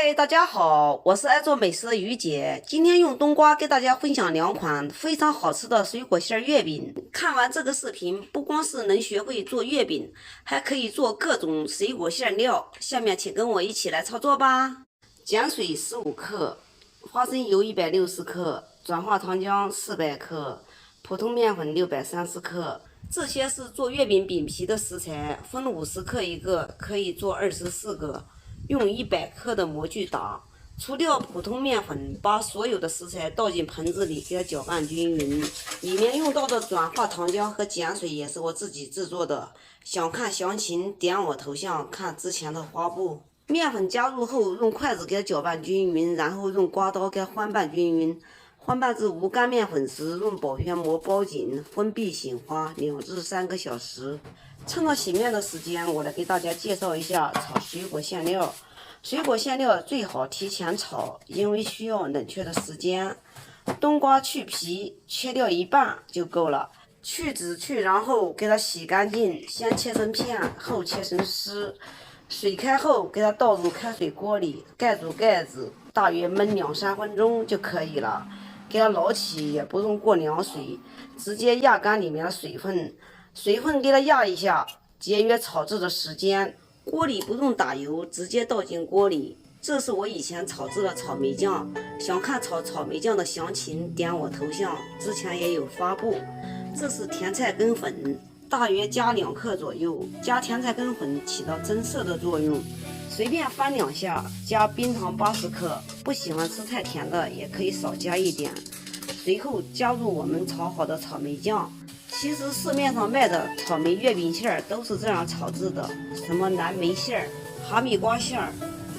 嗨，大家好，我是爱做美食的于姐。今天用冬瓜给大家分享两款非常好吃的水果馅月饼。看完这个视频，不光是能学会做月饼，还可以做各种水果馅料。下面请跟我一起来操作吧。碱水15克，花生油160克，转化糖浆400克，普通面粉630克。这些是做月饼饼皮的食材，分50克一个，可以做24个。用100克的模具打，除掉普通面粉，把所有的食材倒进盆子里，给它搅拌均匀。里面用到的转化糖浆和碱水也是我自己制作的。想看详情，点我头像看之前的花布。面粉加入后，用筷子给它搅拌均匀，然后用刮刀给它翻拌均匀。翻拌至无干面粉时，用保鲜膜包紧，封闭醒花2至3个小时。趁着洗面的时间，我来给大家介绍一下炒水果馅料。水果馅料最好提前炒，因为需要冷却的时间。冬瓜去皮，切掉一半就够了。去籽去瓤后，给它洗干净，先切成片，后切成丝。水开后，给它倒入开水锅里，盖住盖子，大约焖2-3分钟就可以了。给它捞起，也不用过凉水，直接压干里面的水分。水分给它压一下，节约炒制的时间。锅里不用打油，直接倒进锅里。这是我以前炒制的草莓酱，想看炒草莓酱的详情，点我头像，之前也有发布。这是甜菜根粉，大约加2克左右，加甜菜根粉起到增色的作用。随便翻2下，加冰糖80克，不喜欢吃太甜的也可以少加一点。随后加入我们炒好的草莓酱。其实市面上卖的草莓月饼馅都是这样炒制的，什么蓝莓馅、哈密瓜馅、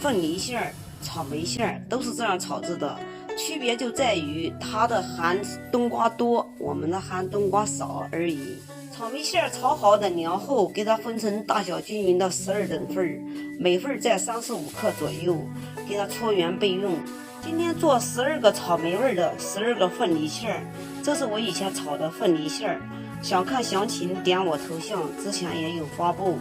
凤梨馅、草莓馅都是这样炒制的，区别就在于它的含冬瓜多，我们的含冬瓜少而已。草莓馅炒好等凉后，给它分成大小均匀的12等份，每份在35克左右，给它搓圆备用。今天做12个草莓味的12个凤梨馅，这是我以前炒的凤梨馅。想看详情，点我头像，之前也有发布。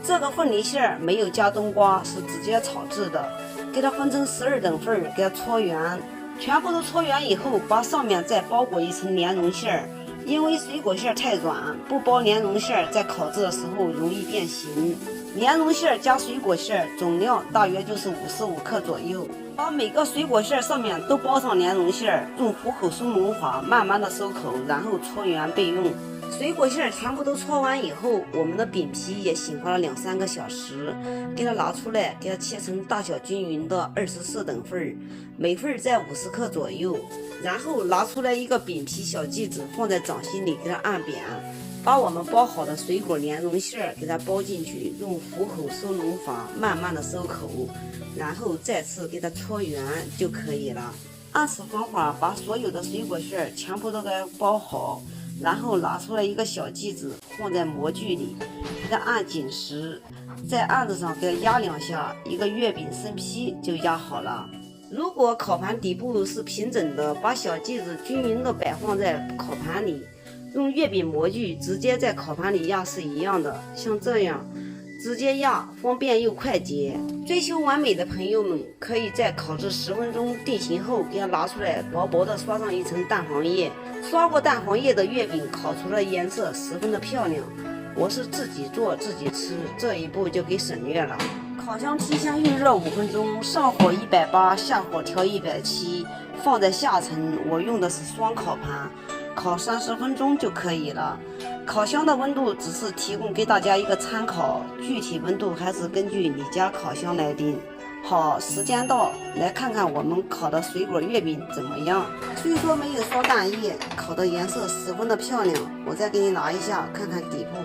这个凤梨馅没有加冬瓜，是直接炒制的。给它分成12等份，给它搓圆。全部都搓圆以后，把上面再包裹一层莲蓉馅。因为水果馅太软，不包莲蓉馅，在烤制的时候容易变形。莲蓉馅加水果馅总量大约就是55克左右。把每个水果馅上面都包上莲蓉馅，用虎口松茸法慢慢的收口，然后搓圆备用。水果馅全部都搓完以后，我们的饼皮也醒发了2-3个小时，给它拿出来，给它切成大小均匀的24等份，每份在50克左右。然后拿出来一个饼皮小剂子，放在掌心里给它按扁，把我们包好的水果莲蓉馅给它包进去，用虎口收拢法慢慢的收口，然后再次给它搓圆就可以了。按此方法把所有的水果馅全部都给它包好，然后拿出来一个小剂子，放在模具里，给它按紧实，在案子上给它压2下，一个月饼生坯就压好了。如果烤盘底部是平整的，把小剂子均匀的摆放在烤盘里，用月饼模具直接在烤盘里压是一样的，像这样直接压，方便又快捷。追求完美的朋友们，可以在烤制10分钟定型后，给它拿出来，薄薄的刷上一层蛋黄液。刷过蛋黄液的月饼烤出来颜色十分的漂亮。我是自己做自己吃，这一步就给省略了。烤箱提前预热5分钟，上火180，下火调170，放在下层。我用的是双烤盘，烤30分钟就可以了。烤箱的温度只是提供给大家一个参考，具体温度还是根据你家烤箱来定。好，时间到，来看看我们烤的水果月饼怎么样。虽说没有烧蛋液，烤的颜色十分的漂亮。我再给你拿一下，看看底部，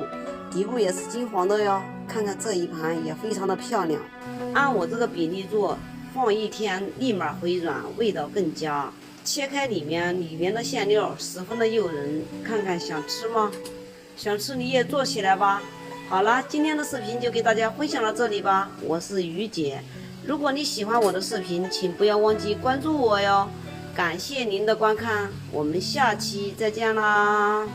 底部也是金黄的哟。看看这一盘也非常的漂亮。按我这个比例做，放1天立马回软，味道更佳。切开里面的馅料十分的诱人，看看想吃吗？想吃你也做起来吧。好了，今天的视频就给大家分享到这里吧。我是于姐，如果你喜欢我的视频，请不要忘记关注我哟。感谢您的观看，我们下期再见啦。